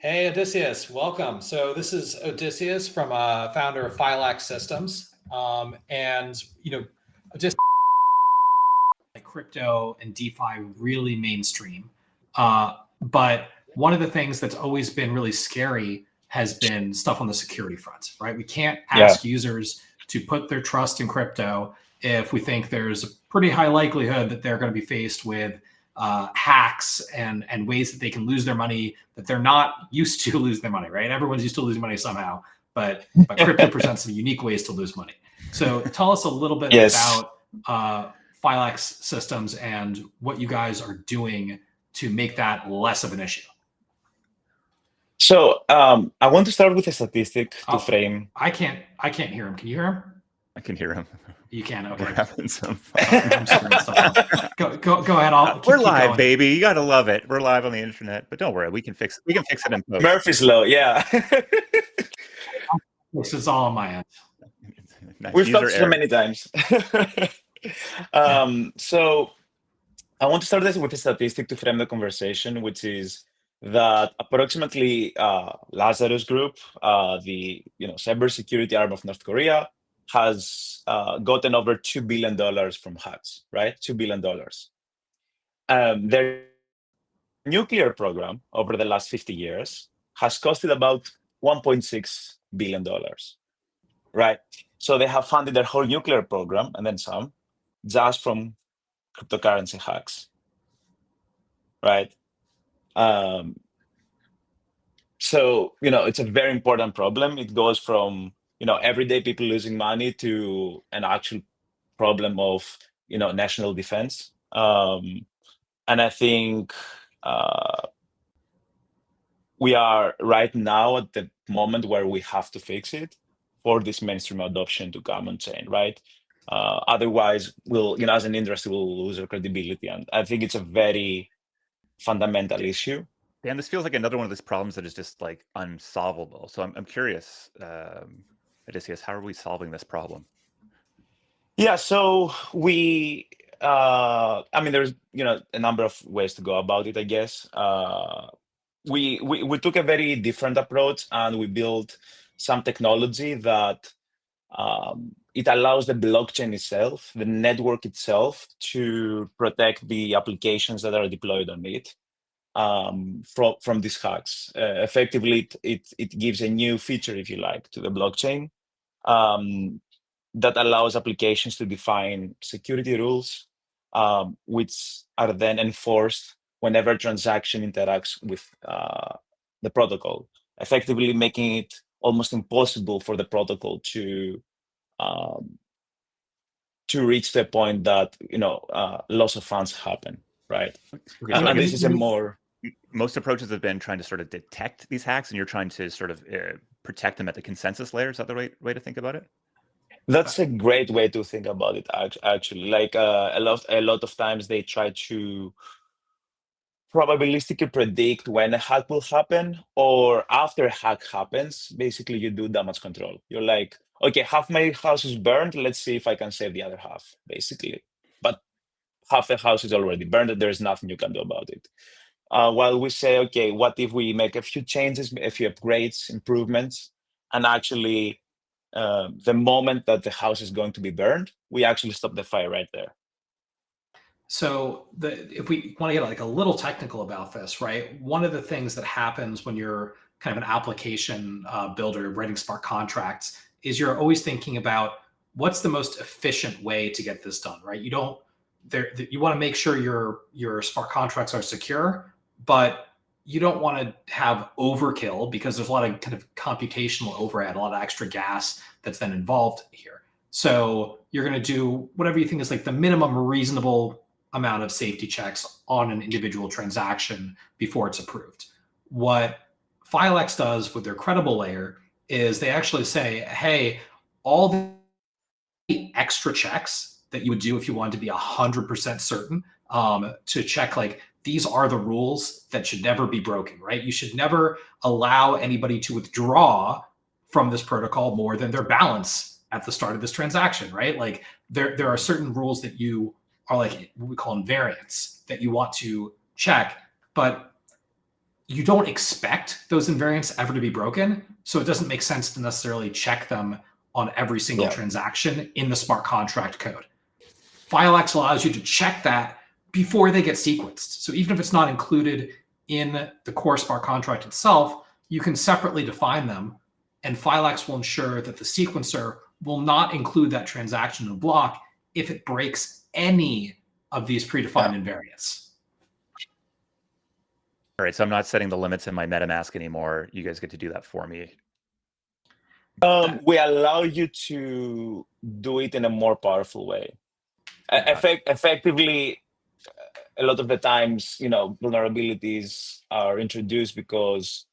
Hey, Odysseas, welcome. So this is Odysseas from founder of Phylax Systems, and just like crypto and DeFi really mainstream. But one of the things that's always been really scary has been stuff on the security front, right? We can't Yeah. ask users to put their trust in crypto if we think there's a pretty high likelihood that they're going to be faced with hacks and ways that they can lose their money that they're not used to lose their money, right? Everyone's used to losing money somehow, but crypto presents some unique ways to lose money. So tell us a little bit Yes. about Phylax Systems and what you guys are doing to make that less of an issue. So I want to start with a statistic to frame. I can't hear him. Can you hear him? I can hear him. You can. Okay. We're having some I'm screwing stuff up. Go ahead. We're live, going. Baby. You gotta love it. We're live on the internet, but don't worry, we can fix it in post. Murphy's Law, yeah. This is all on my end. Nice. We've talked so many times. So I want to start this with a statistic to frame the conversation, which is that approximately Lazarus Group, the cybersecurity arm of North Korea, has gotten over $2 billion from hacks, right? $2 billion. Their nuclear program over the last 50 years has costed about $1.6 billion, right? So they have funded their whole nuclear program and then some just from cryptocurrency hacks, right? So, it's a very important problem. It goes from, everyday people losing money to an actual problem of, national defense. And I think we are right now at the moment where we have to fix it for this mainstream adoption to come on chain, right? Otherwise, we'll, as an industry, we'll lose our credibility. And I think it's a very fundamental issue. Dan, this feels like another one of these problems that is just like unsolvable. So I'm curious, Odysseas, how are we solving this problem? Yeah, so we, there's a number of ways to go about it, I guess. We took a very different approach and we built some technology that it allows the blockchain itself, the network itself, to protect the applications that are deployed on it from these hacks. Effectively, it gives a new feature, if you like, to the blockchain that allows applications to define security rules, which are then enforced whenever a transaction interacts with the protocol, effectively making it almost impossible for the protocol to reach the point that loss of funds happen, right? Okay, and this is a more most approaches have been trying to sort of detect these hacks, and you're trying to sort of protect them at the consensus layer. Is that the right way to think about it? That's a great way to think about it. Actually, like a lot of times they try to probabilistically predict when a hack will happen, or after a hack happens, basically you do damage control. You're like, okay, half my house is burned. Let's see if I can save the other half, basically. But half the house is already burned, and there's nothing you can do about it. While we say, okay, what if we make a few changes, a few upgrades, improvements, and actually the moment that the house is going to be burned, we actually stop the fire right there. So if we want to get like a little technical about this, right? One of the things that happens when you're kind of an application builder writing smart contracts is you're always thinking about what's the most efficient way to get this done, right? You want to make sure your smart contracts are secure, but you don't want to have overkill because there's a lot of kind of computational overhead, a lot of extra gas that's then involved here. So you're going to do whatever you think is like the minimum reasonable amount of safety checks on an individual transaction before it's approved. What Phylax does with their credible layer is they actually say, hey, all the extra checks that you would do if you wanted to be 100% certain to check like these are the rules that should never be broken, right? You should never allow anybody to withdraw from this protocol more than their balance at the start of this transaction, right? Like there are certain rules that you are like what we call invariants that you want to check, but you don't expect those invariants ever to be broken, so it doesn't make sense to necessarily check them on every single transaction in the smart contract code. Phylax allows you to check that before they get sequenced. So even if it's not included in the core smart contract itself, you can separately define them, and Phylax will ensure that the sequencer will not include that transaction in a block if it breaks any of these predefined invariants. All right, so I'm not setting the limits in my MetaMask anymore. You guys get to do that for me. We allow you to do it in a more powerful way. Effectively, a lot of the times, vulnerabilities are introduced because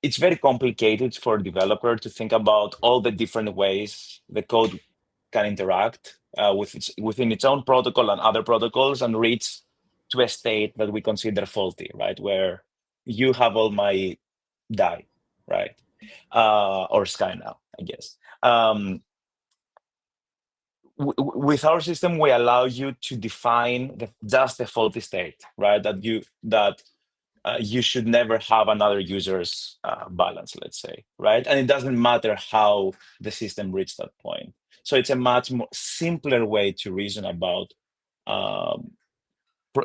it's very complicated for a developer to think about all the different ways the code can interact within its own protocol and other protocols and reach to a state that we consider faulty, right? Where you have all my DAI, right? Or Sky now, I guess. With our system, we allow you to define just the faulty state, right? That you should never have another user's balance, let's say, right? And it doesn't matter how the system reached that point. So it's a much more simpler way to reason about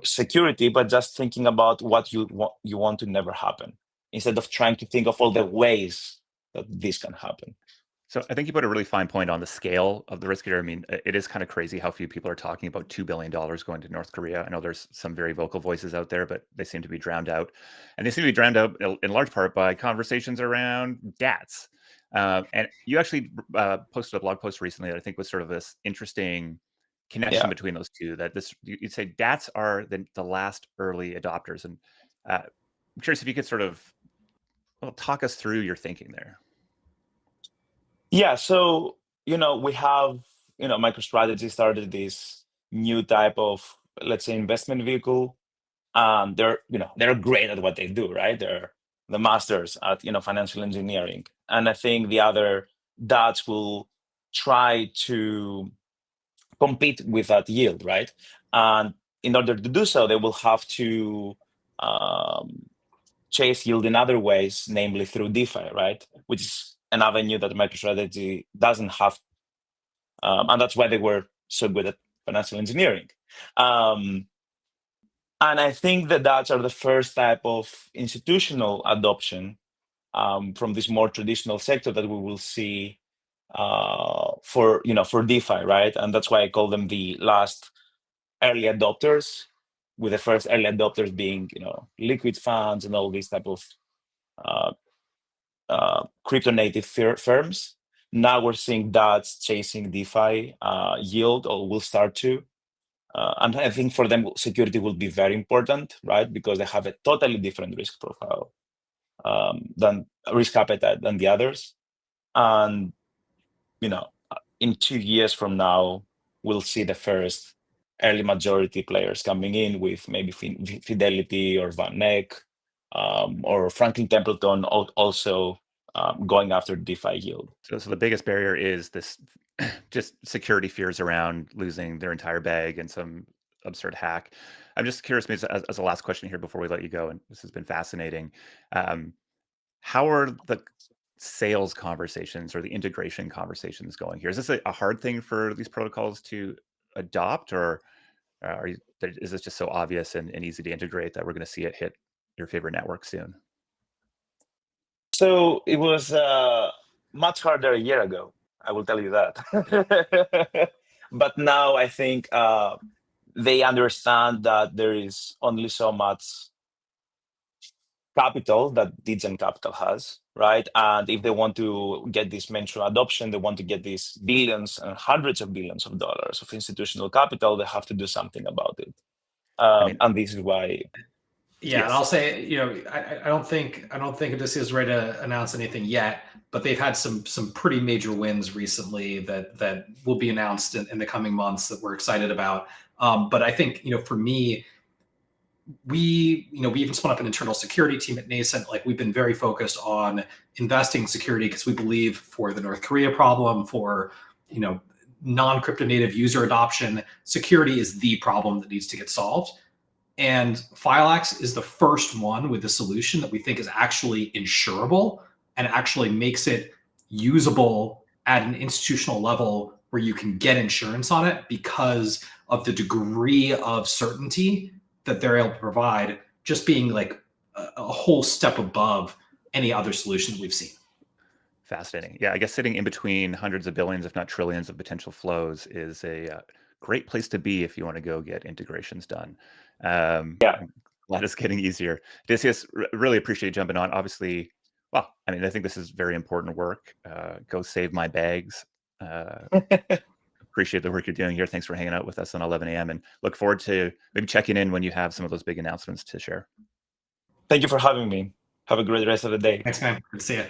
security, but just thinking about what you want to never happen, instead of trying to think of all the ways that this can happen. So I think you put a really fine point on the scale of the risk here. I mean, it is kind of crazy how few people are talking about $2 billion going to North Korea. I know there's some very vocal voices out there, but they seem to be drowned out. And they seem to be drowned out in large part by conversations around DATs. And you actually posted a blog post recently that I think was sort of this interesting connection between those two, that you'd say DATs are the last early adopters. And I'm curious if you could sort of talk us through your thinking there. Yeah, so we have MicroStrategy started this new type of, let's say, investment vehicle. They're great at what they do, right? They're the masters at financial engineering, and I think the other DATs will try to compete with that yield, right? And in order to do so, they will have to chase yield in other ways, namely through DeFi, right? Which is an avenue that MicroStrategy doesn't have. And that's why they were so good at financial engineering. And I think that DATs are the first type of institutional adoption from this more traditional sector that we will see for DeFi, right? And that's why I call them the last early adopters, with the first early adopters being liquid funds and all these type of crypto native firms. Now we're seeing DATs chasing DeFi yield, or will start to. And I think for them, security will be very important, right? Because they have a totally different risk profile than risk appetite than the others. And in 2 years from now, we'll see the first early majority players coming in with maybe Fidelity or Van Eck or Franklin Templeton also going after DeFi yield. So the biggest barrier is this just security fears around losing their entire bag and some absurd hack. I'm just curious, maybe as a last question here before we let you go, and this has been fascinating. How are the sales conversations or the integration conversations going here? Is this a hard thing for these protocols to adopt, or is this just so obvious and easy to integrate that we're going to see it hit your favorite network soon? So it was much harder a year ago, I will tell you that. But now I think they understand that there is only so much capital that Degen Capital has, right? And if they want to get this mainstream adoption, they want to get these billions and hundreds of billions of dollars of institutional capital, they have to do something about it. And this is why. Yeah, and I'll say, I don't think Odysseas is ready to announce anything yet, but they've had some pretty major wins recently that will be announced in the coming months that we're excited about. But I think, for me, we even spun up an internal security team at Nascent. Like, we've been very focused on investing in security because we believe for the North Korea problem, for non-crypto native user adoption, security is the problem that needs to get solved. And Phylax is the first one with a solution that we think is actually insurable and actually makes it usable at an institutional level where you can get insurance on it because of the degree of certainty that they're able to provide, just being like a whole step above any other solution that we've seen. Fascinating. Yeah, I guess sitting in between hundreds of billions, if not trillions, of potential flows is a great place to be if you want to go get integrations done. Yeah. I'm glad it's getting easier. Odysseas, really appreciate you jumping on. Obviously, well, I mean, I think this is very important work. Go save my bags. Appreciate the work you're doing here. Thanks for hanging out with us on 11 a.m. and look forward to maybe checking in when you have some of those big announcements to share. Thank you for having me. Have a great rest of the day. Thanks, man. Good to see you.